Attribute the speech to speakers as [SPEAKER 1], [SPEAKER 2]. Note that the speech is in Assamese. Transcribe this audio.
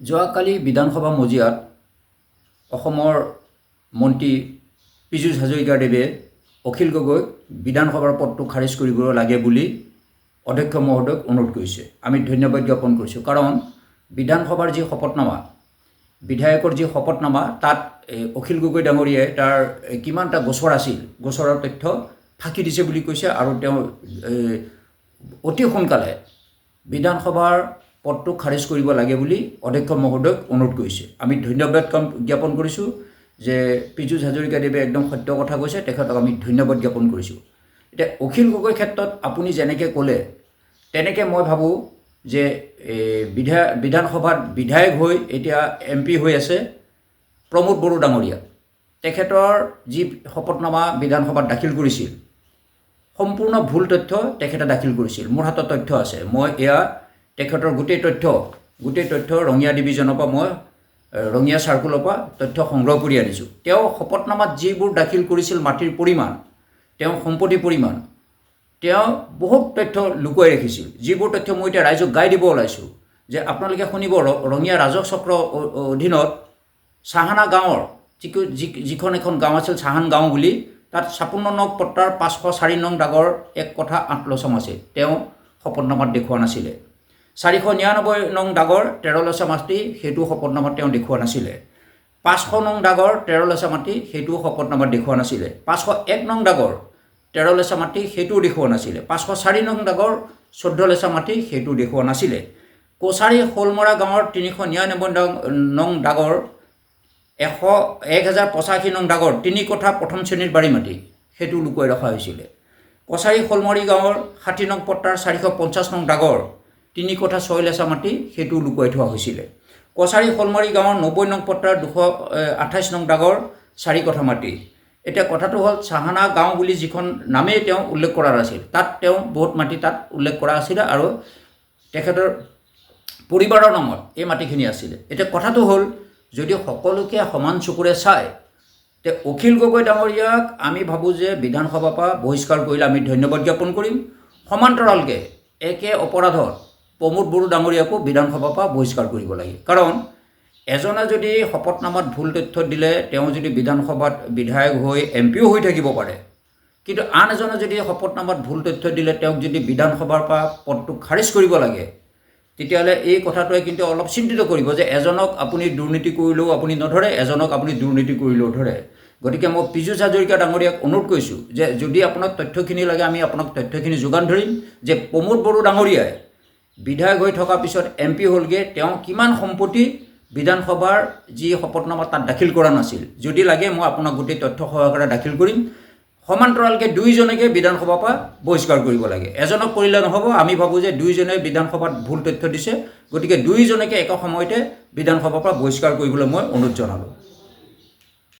[SPEAKER 1] যোৱাকালি বিধানসভা মজিয়াত অসমৰ মন্ত্ৰী পীযুষ হাজৰিকাদেৱে অখিল গগৈক বিধানসভাৰ পদটো খাৰিজ কৰিব লাগে বুলি অধ্যক্ষ মহোদয়ক অনুৰোধ কৰিছে। আমি ধন্যবাদ জ্ঞাপন কৰিছোঁ, কাৰণ বিধানসভাৰ যি শপতনামা, বিধায়কৰ যি শপতনামা, তাত অখিল গগৈ ডাঙৰীয়াই তাৰ কিমানটা গোচৰ আছিল, গোচৰৰ তথ্য ফাঁকি দিছে বুলি কৈছে, আৰু তেওঁ অতি সোনকালে বিধানসভাৰ পদটো খাৰিজ কৰিব লাগে বুলি অধ্যক্ষ মহোদয়ক অনুৰোধ কৰিছে। আমি ধন্যবাদ জ্ঞাপন কৰিছোঁ যে পীযুষ হাজৰিকাদেৱে একদম সত্য কথা কৈছে, তেখেতক আমি ধন্যবাদ জ্ঞাপন কৰিছোঁ। এতিয়া অখিল গগৈৰ ক্ষেত্ৰত আপুনি যেনেকৈ ক'লে, তেনেকৈ মই ভাবোঁ যে বিধানসভাত বিধায়ক হৈ এতিয়া MP হৈ আছে প্ৰমোদ বড়ো ডাঙৰীয়া। তেখেতৰ যি শপতনামা বিধানসভাত দাখিল কৰিছিল, সম্পূৰ্ণ ভুল তথ্য তেখেতে দাখিল কৰিছিল। মোৰ হাতত তথ্য আছে, মই এয়া তেখেতৰ গোটেই তথ্য ৰঙিয়া ডিভিজনৰ পৰা, মই ৰঙিয়া চাৰ্কুলৰ পৰা তথ্য সংগ্ৰহ কৰি আনিছোঁ। তেওঁ শপতনামাত যিবোৰ দাখিল কৰিছিল, মাটিৰ পৰিমাণ, তেওঁ সম্পত্তিৰ পৰিমাণ, তেওঁ বহুত তথ্য লুকুৱাই ৰাখিছিল, যিবোৰ তথ্য মই এতিয়া ৰাইজক গাই দিব ওলাইছোঁ যে আপোনালোকে শুনিব। ৰঙিয়া ৰাজহ চক্ৰ অধীনত চাহানা গাঁৱৰ যিখন এখন গাঁও আছিল, চাহান গাঁও বুলি, তাত 56 নং পট্টাৰ 504 নং দাগৰ 1 কঠা 8 লচম আছে, তেওঁ শপতনামাত দেখুওৱা নাছিলে। 499 নং দাগৰ 13 লচা মাটি, সেইটো শপতনামাত তেওঁ দেখুওৱা নাছিলে। 500 নং দাগৰ 13 লচা মাটি, সেইটোও শপতনামাত দেখুওৱা নাছিলে। 501 নং দাগৰ 13 লচা মাটি, সেইটোও দেখুওৱা নাছিলে। 504 নং দাগৰ 14 লচা মাটি, সেইটো দেখুওৱা নাছিলে। কোছাৰী শোলমৰা গাঁৱৰ 399 নং দাগৰ 1085 নং দাগৰ 3 কঠা প্ৰথম শ্ৰেণীৰ বাৰী মাটি, সেইটো লুকুৱাই ৰখা হৈছিলে। কোছাৰী শোলমৰী গাঁৱৰ 60 নং পট্টাৰ 450 নং দাগৰ 3 কঠা 6 লেচা মাটি, সেইটো লুকুৱাই থোৱা হৈছিলে। কোছাৰী শোলমৰী গাঁৱৰ 90 নং পট্টাৰ 228 নং দাগৰ 4 কঠা মাটি। এতিয়া কথাটো হ'ল, চাহানা গাঁও বুলি যিখন নামেই তেওঁ উল্লেখ কৰা নাছিল, তাত তেওঁ বহুত মাটি তাত উল্লেখ কৰা আছিলে, আৰু তেখেতৰ পৰিবাৰৰ নামত এই মাটিখিনি আছিলে। এতিয়া কথাটো হ'ল, যদি সকলোকে সমান চকুৰে চায়, তে অখিল গগৈ ডাঙৰীয়াক আমি ভাবোঁ যে বিধানসভাৰ পৰা বহিষ্কাৰ কৰিলে আমি ধন্যবাদ জ্ঞাপন কৰিম। সমান্তৰালকৈ একে অপৰাধত প্ৰমোদ বড়ো ডাঙৰীয়াকো বিধানসভাৰ পৰা বহিষ্কাৰ কৰিব লাগে। কাৰণ এজনে যদি শপতনামাত ভুল তথ্য দিলে, তেওঁ যদি বিধানসভাত বিধায়ক হৈ MPও হৈ থাকিব পাৰে, কিন্তু আন এজনে যদি শপতনামাত ভুল তথ্য দিলে, তেওঁক যদি বিধানসভাৰ পৰা পদটো খাৰিজ কৰিব লাগে, তেতিয়াহ'লে এই কথাটোৱে কিন্তু অলপ চিন্তিত কৰিব যে এজনক আপুনি দুৰ্নীতি কৰিলেও আপুনি নধৰে, এজনক আপুনি দুৰ্নীতি কৰিলেও ধৰে। গতিকে মই পীযুষ হাজৰিকা ডাঙৰীয়াক অনুৰোধ কৰিছোঁ যে যদি আপোনাক তথ্যখিনি লাগে, আমি আপোনাক তথ্যখিনি যোগান ধৰিম যে প্ৰমোদ বড়ো ডাঙৰীয়াই বিধায়ক হৈ থকাৰ পিছত MP হ'লগৈ, তেওঁ কিমান সম্পত্তি বিধানসভাৰ যি শপতনামা তাত দাখিল কৰা নাছিল। যদি লাগে মই আপোনাক গোটেই তথ্য সহকাৰে দাখিল কৰিম। সমান্তৰালকৈ দুইজনকে বিধানসভাৰ পৰা বহিষ্কাৰ কৰিব লাগে, এজনক কৰিলে নহ'ব। আমি ভাবোঁ যে দুইজনে বিধানসভাত ভুল তথ্য দিছে, গতিকে দুইজনকে একে সময়তে বিধানসভাৰ পৰা বহিষ্কাৰ কৰিবলৈ মই অনুৰোধ জনালোঁ।